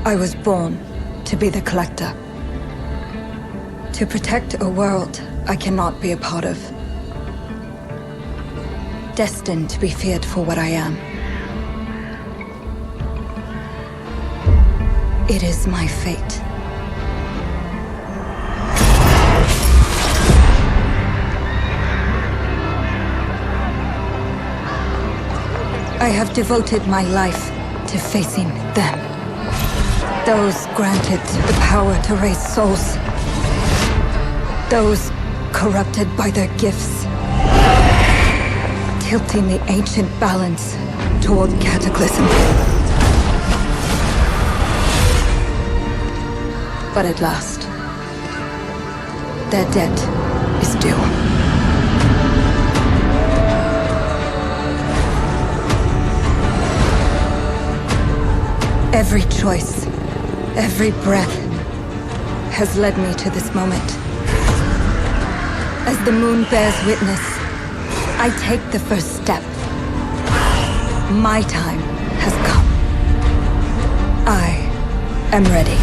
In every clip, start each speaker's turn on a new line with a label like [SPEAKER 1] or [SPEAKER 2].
[SPEAKER 1] I was born to be the collector. To protect a world I cannot be a part of. Destined to be feared for what I am. It is my fate. I have devoted my life to facing them. Those granted the power to raise souls. Those corrupted by their gifts. Tilting the ancient balance toward cataclysm. But at last, their debt is due. Every choice, every breath has led me to this moment. As the moon bears witness, I take the first step. My time has come. I am ready.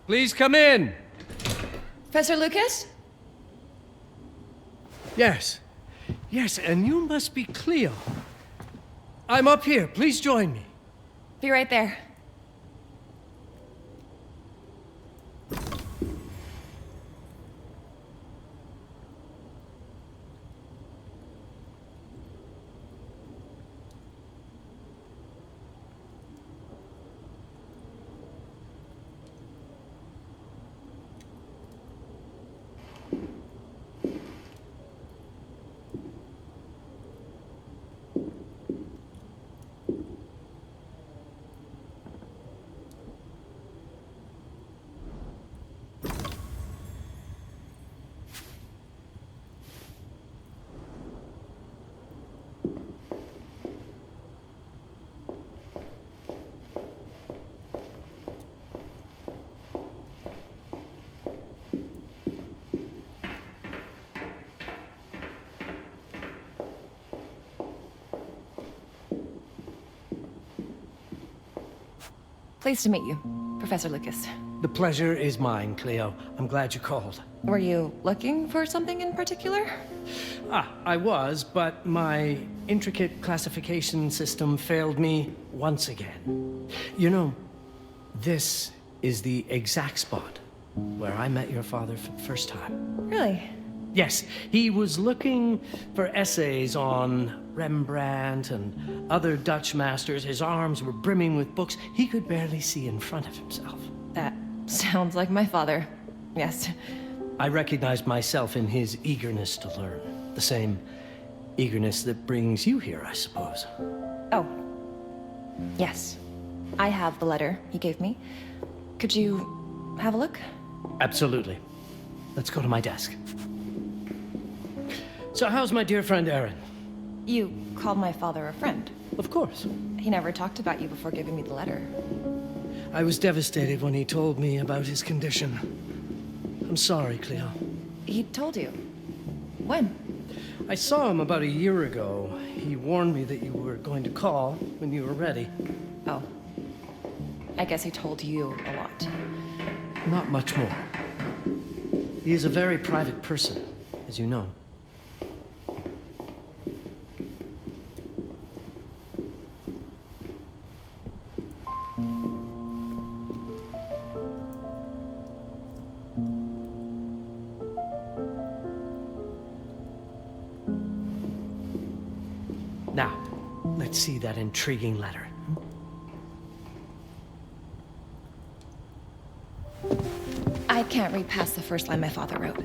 [SPEAKER 2] Please come in.
[SPEAKER 3] Professor Lucas?
[SPEAKER 2] Yes. Yes, and you must be Cleo. I'm up here. Please join me.
[SPEAKER 3] Be right there. Pleased to meet you, Professor Lucas.
[SPEAKER 2] The pleasure is mine, Cleo. I'm glad you called.
[SPEAKER 3] Were you looking for something in particular?
[SPEAKER 2] I was, but my intricate classification system failed me once again. You know, this is the exact spot where I met your father for the first time.
[SPEAKER 3] Really?
[SPEAKER 2] Yes, he was looking for essays on Rembrandt and other Dutch masters. His arms were brimming with books. He could barely see in front of himself.
[SPEAKER 3] That sounds like my father. Yes.
[SPEAKER 2] I recognized myself in his eagerness to learn. The same eagerness that brings you here, I suppose.
[SPEAKER 3] Oh. Yes. I have the letter he gave me. Could you have a look?
[SPEAKER 2] Absolutely. Let's go to my desk. So how's my dear friend Aaron?
[SPEAKER 3] You called my father a friend.
[SPEAKER 2] Of course.
[SPEAKER 3] He never talked about you before giving me the letter.
[SPEAKER 2] I was devastated when he told me about his condition. I'm sorry, Cleo.
[SPEAKER 3] He told you? When?
[SPEAKER 2] I saw him about a year ago. He warned me that you were going to call when you were ready.
[SPEAKER 3] Oh. I guess he told you a lot.
[SPEAKER 2] Not much more. He is a very private person, as you know. Now, let's see that intriguing letter.
[SPEAKER 3] I can't read past the first line my father wrote.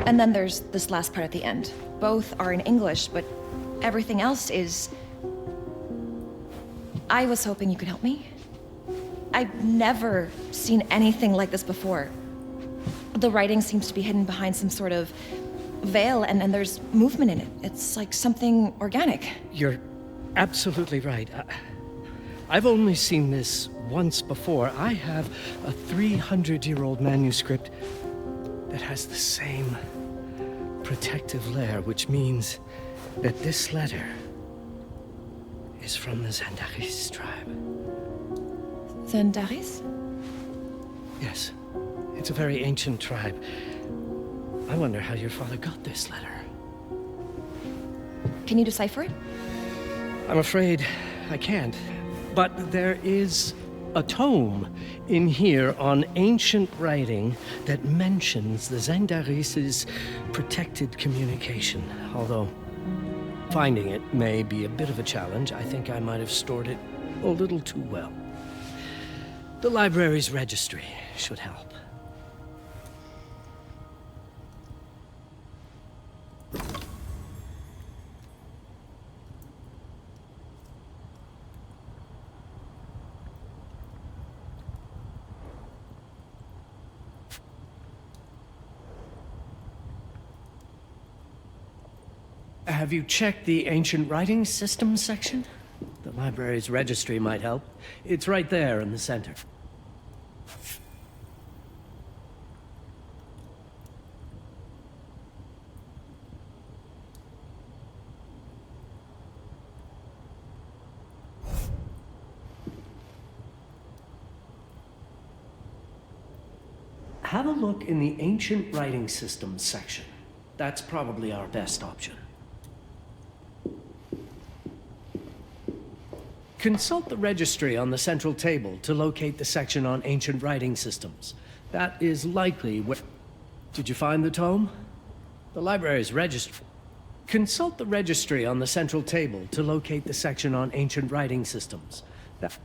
[SPEAKER 3] And then there's this last part at the end. Both are in English, but everything else is... I was hoping you could help me. I've never seen anything like this before. The writing seems to be hidden behind some sort of veil, and there's movement in it. It's like something organic.
[SPEAKER 2] You're absolutely right. I've only seen this once before. I have a 300-year-old manuscript that has the same protective layer, which means that this letter is from the Zandaris tribe.
[SPEAKER 3] Zandaris?
[SPEAKER 2] Yes, it's a very ancient tribe. I wonder how your father got this letter.
[SPEAKER 3] Can you decipher it?
[SPEAKER 2] I'm afraid I can't. But there is a tome in here on ancient writing that mentions the Zandaris' protected communication. Although finding it may be a bit of a challenge, I think I might have stored it a little too well. The library's registry should help. Have you checked the ancient writing system section? The library's registry might help. It's right there in the center. Have a look in the ancient writing systems section. That's probably our best option. Consult the registry on the central table to locate the section on ancient writing systems. That is likely where... Did you find the tome? The library's registry. Consult the registry on the central table to locate the section on ancient writing systems. That...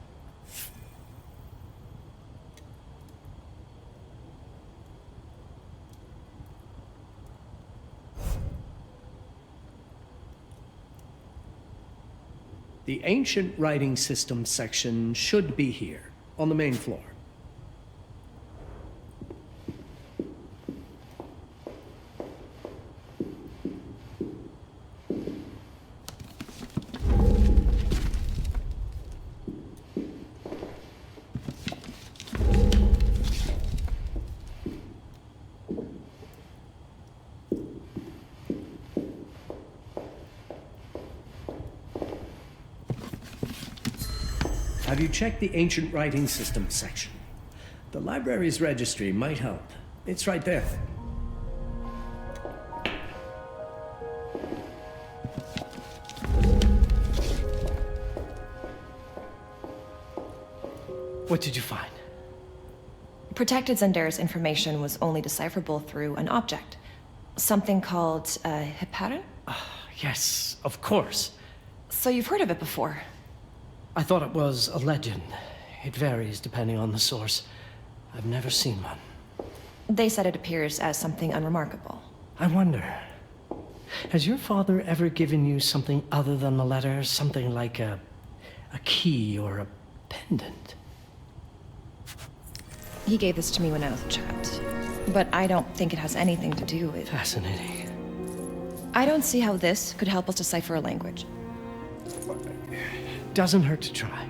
[SPEAKER 2] The ancient writing systems section should be here, on the main floor. Have you checked the ancient writing systems section? The library's registry might help. It's right there. What did you find?
[SPEAKER 3] Protected Zendare's information was only decipherable through an object. Something called a heparin?
[SPEAKER 2] Yes, of course.
[SPEAKER 3] So you've heard of it before?
[SPEAKER 2] I thought it was a legend. It varies depending on the source. I've never seen one.
[SPEAKER 3] They said it appears as something unremarkable.
[SPEAKER 2] I wonder, has your father ever given you something other than the letter? Something like a key or a pendant?
[SPEAKER 3] He gave this to me when I was a child. But I don't think it has anything to do with...
[SPEAKER 2] Fascinating.
[SPEAKER 3] I don't see how this could help us decipher a language.
[SPEAKER 2] Doesn't hurt to try.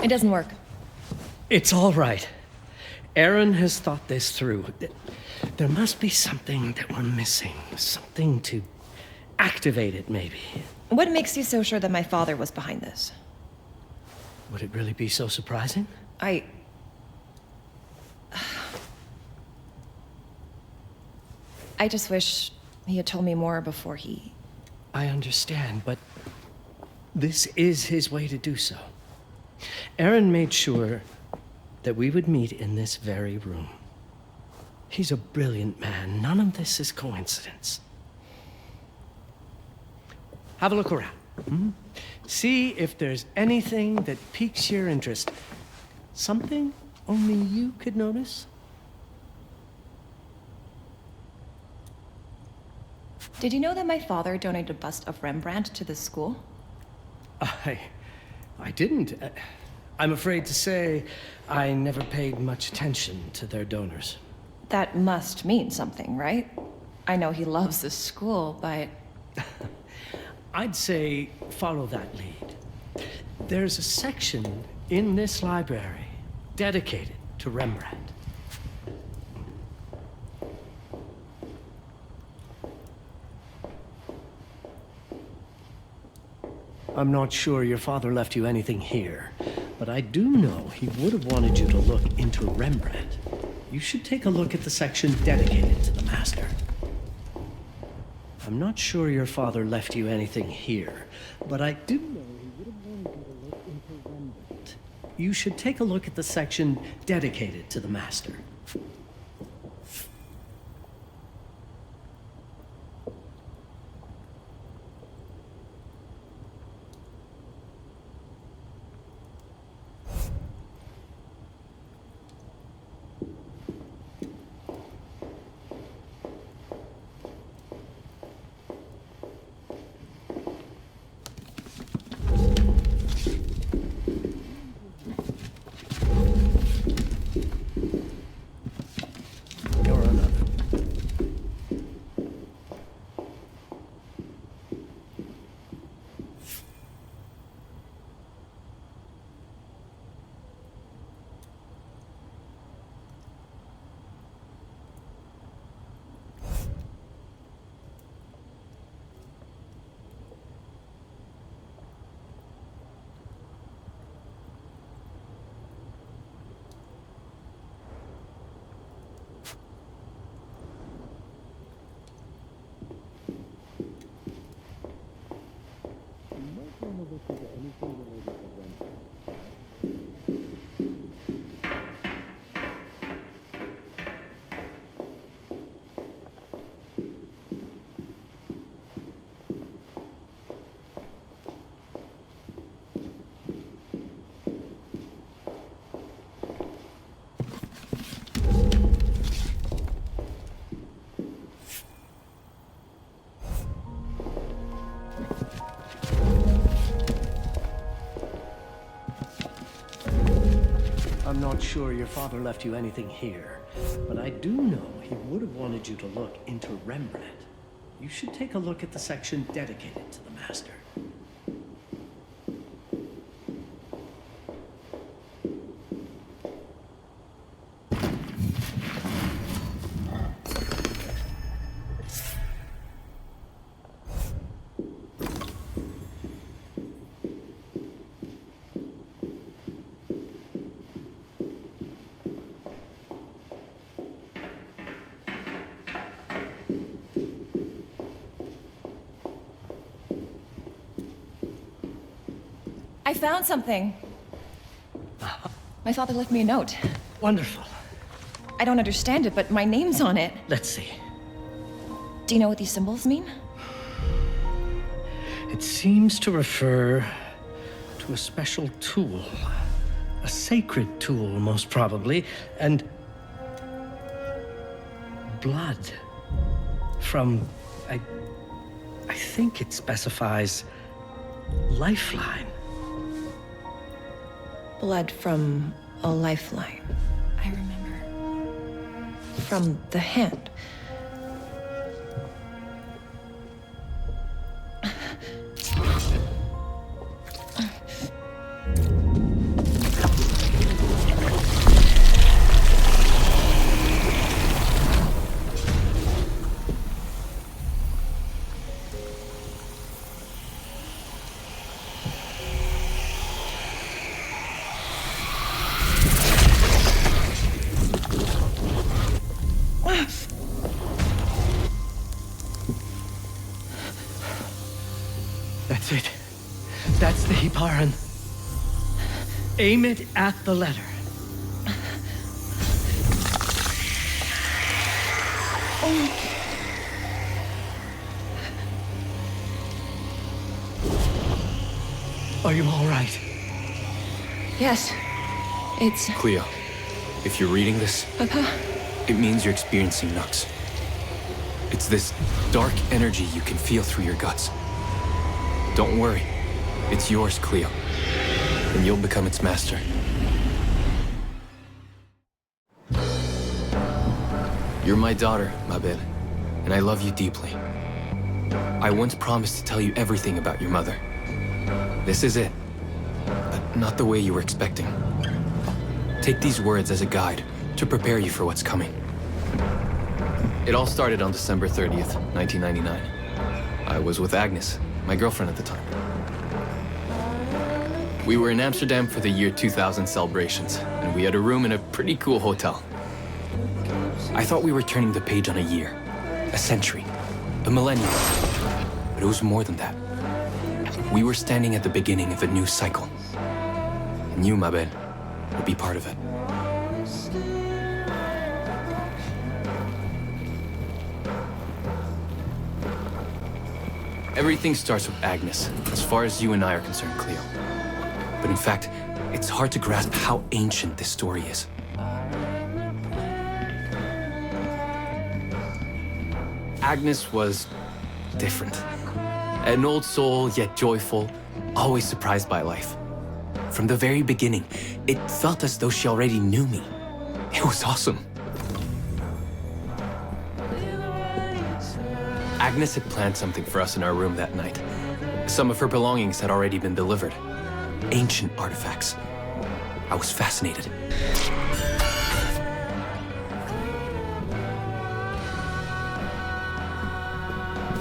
[SPEAKER 3] It doesn't work.
[SPEAKER 2] It's all right. Aaron has thought this through. There must be something that we're missing. Something to activate it, maybe.
[SPEAKER 3] What makes you so sure that my father was behind this?
[SPEAKER 2] Would it really be so surprising?
[SPEAKER 3] I just wish he had told me more before he...
[SPEAKER 2] I understand, but this is his way to do so. Aaron made sure that we would meet in this very room. He's a brilliant man. None of this is coincidence. Have a look around. See if there's anything that piques your interest. Something only you could notice.
[SPEAKER 3] Did you know that my father donated a bust of Rembrandt to this school?
[SPEAKER 2] I didn't. I'm afraid to say I never paid much attention to their donors.
[SPEAKER 3] That must mean something, right? I know he loves this school, but...
[SPEAKER 2] I'd say follow that lead. There's a section in this library dedicated to Rembrandt. I'm not sure your father left you anything here, but I do know he would have wanted you to look into Rembrandt. You should take a look at the section dedicated to the master. I'm not sure your father left you anything here, but I do know he would have wanted you to look into Rembrandt. You should take a look at the section dedicated to the master. I'm not sure your father left you anything here, but I do know he would have wanted you to look into Rembrandt. You should take a look at the section dedicated to the master.
[SPEAKER 3] I found something. My father left me a note.
[SPEAKER 2] Wonderful.
[SPEAKER 3] I don't understand it, but my name's on it.
[SPEAKER 2] Let's see.
[SPEAKER 3] Do you know what these symbols mean?
[SPEAKER 2] It seems to refer to a special tool. A sacred tool, most probably, and blood from, I think it specifies lifeline.
[SPEAKER 3] Blood from a lifeline. I remember. From the hand.
[SPEAKER 2] That's it. That's the Hiparan. Aim it at the letter. Are you all right?
[SPEAKER 3] Yes. It's...
[SPEAKER 4] Cleo, if you're reading this,
[SPEAKER 3] Papa?
[SPEAKER 4] it means you're experiencing nuts. It's this dark energy you can feel through your guts. Don't worry. It's yours, Cleo. And you'll become its master. You're my daughter, ma belle, and I love you deeply. I once promised to tell you everything about your mother. This is it, but not the way you were expecting. Take these words as a guide to prepare you for what's coming. It all started on December 30th, 1999. I was with Agnes, my girlfriend at the time. We were in Amsterdam for the year 2000 celebrations, and we had a room in a pretty cool hotel. I thought we were turning the page on a year, a century, a millennium. But it was more than that. We were standing at the beginning of a new cycle. And you, ma belle, would be part of it. Everything starts with Agnes, as far as you and I are concerned, Cleo. But in fact, it's hard to grasp how ancient this story is. Agnes was different. An old soul, yet joyful, always surprised by life. From the very beginning, it felt as though she already knew me. It was awesome. Agnes had planned something for us in our room that night. Some of her belongings had already been delivered. Ancient artifacts. I was fascinated.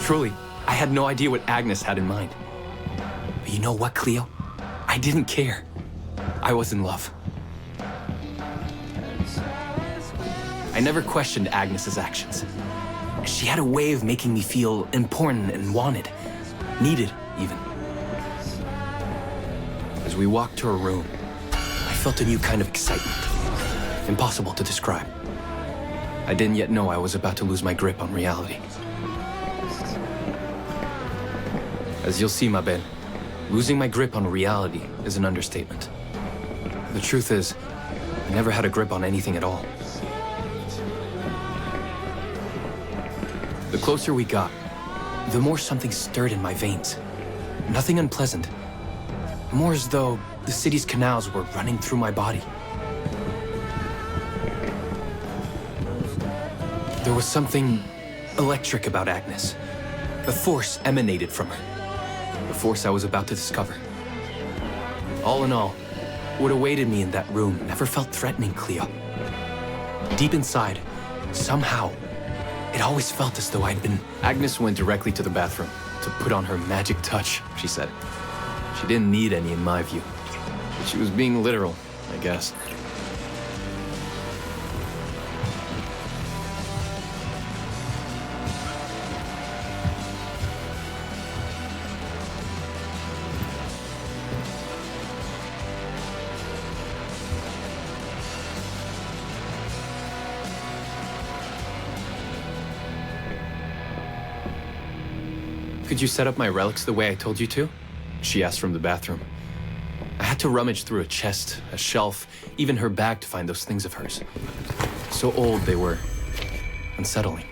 [SPEAKER 4] Truly, I had no idea what Agnes had in mind. But you know what, Cleo? I didn't care. I was in love. I never questioned Agnes's actions. She had a way of making me feel important and wanted. Needed, even. we walked to her room, I felt a new kind of excitement. Impossible to describe. I didn't yet know I was about to lose my grip on reality. As you'll see, ma belle, losing my grip on reality is an understatement. The truth is, I never had a grip on anything at all. The closer we got, the more something stirred in my veins. Nothing unpleasant. More as though the city's canals were running through my body. There was something electric about Agnes. A force emanated from her. The force I was about to discover. All in all, what awaited me in that room never felt threatening, Cleo. Deep inside, somehow, it always felt as though I'd been... Agnes went directly to the bathroom to put on her magic touch, she said. She didn't need any in my view. But she was being literal, I guess. Could you set up my relics the way I told you to? She asked from the bathroom. I had to rummage through a chest, a shelf, even her bag to find those things of hers. So old they were. Unsettling.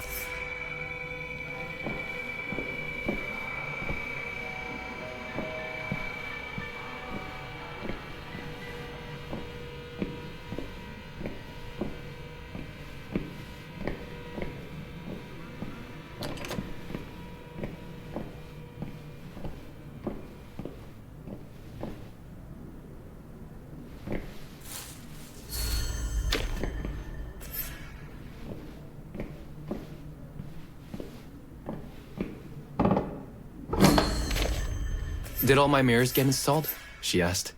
[SPEAKER 4] Did all my mirrors get installed? She asked.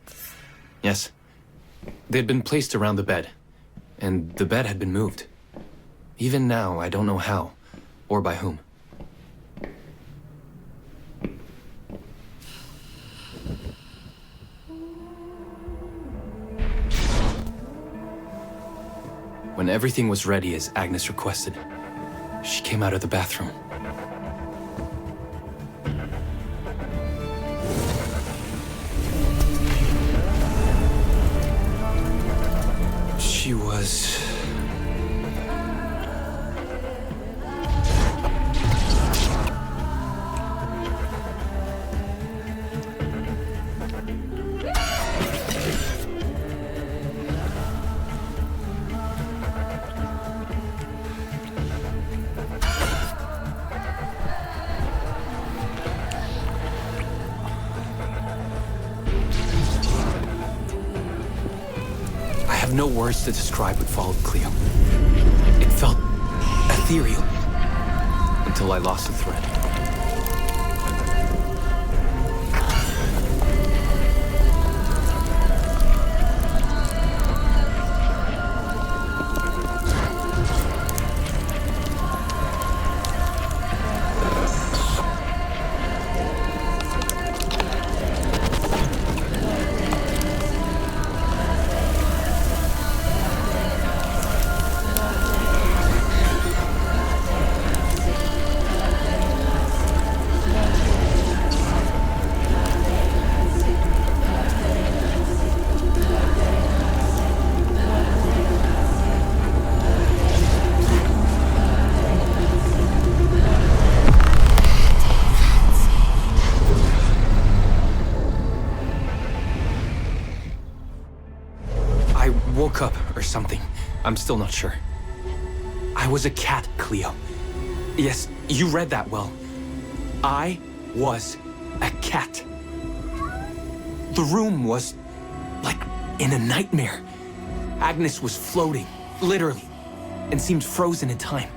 [SPEAKER 4] Yes. They'd been placed around the bed, and the bed had been moved. Even now, I don't know how, or by whom. When everything was ready as Agnes requested, she came out of the bathroom. She was... no words to describe what followed, Cleo. It felt ethereal until I lost the thread. Woke up or something. I'm still not sure. I was a cat, Cleo. Yes, you read that well. I was a cat. The room was like in a nightmare. Agnes was floating, literally, and seemed frozen in time.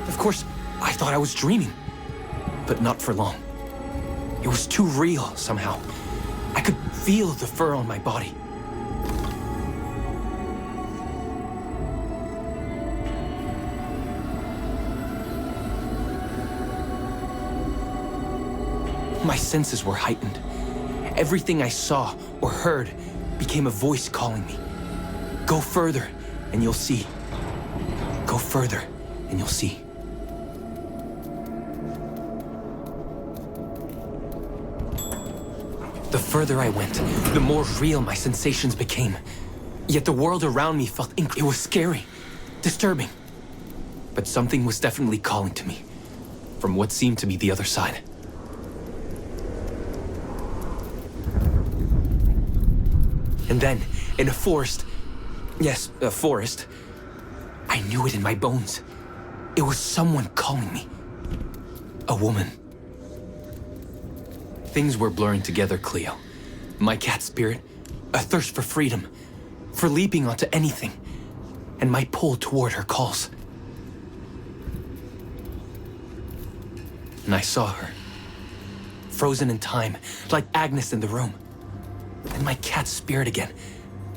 [SPEAKER 4] Of course, I thought I was dreaming, but not for long. It was too real somehow. I could feel the fur on my body. My senses were heightened. Everything I saw or heard became a voice calling me. Go further, and you'll see. Go further, and you'll see. The further I went, the more real my sensations became. Yet the world around me felt it was scary, disturbing. But something was definitely calling to me, from what seemed to be the other side. And then, in a forest, yes, a forest, I knew it in my bones. It was someone calling me. A woman. Things were blurring together, Cleo. My cat spirit, a thirst for freedom, for leaping onto anything, and my pull toward her calls. And I saw her, frozen in time, like Agnes in the room. And my cat's spirit again,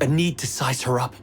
[SPEAKER 4] a need to size her up.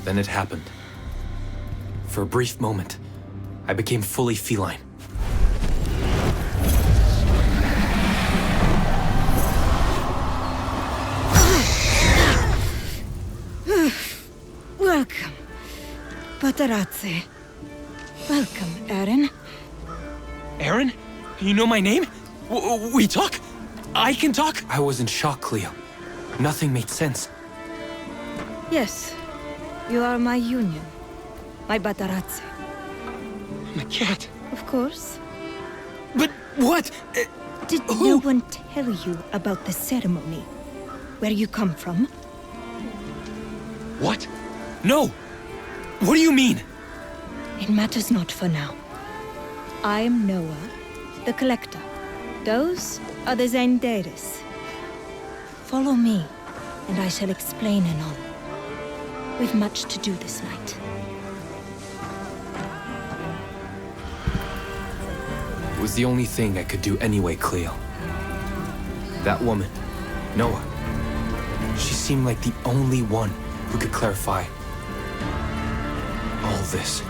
[SPEAKER 4] Then it happened. For a brief moment, I became fully feline.
[SPEAKER 1] Welcome, Patarazzi. Welcome, Aaron.
[SPEAKER 4] Aaron? You know my name? We talk? I can talk? I was in shock, Cleo. Nothing made sense.
[SPEAKER 1] Yes, you are my union, my Patarazzi.
[SPEAKER 4] My cat.
[SPEAKER 1] Of course.
[SPEAKER 4] But what?
[SPEAKER 1] Did no one tell you about the ceremony? Where you come from?
[SPEAKER 4] What? No! What do you mean?
[SPEAKER 1] It matters not for now. I am Noah, the Collector. Those are the Zendaris. Follow me, and I shall explain anon. We've much to do this night.
[SPEAKER 4] It was the only thing I could do anyway, Cleo. That woman, Noah, she seemed like the only one who could clarify all this.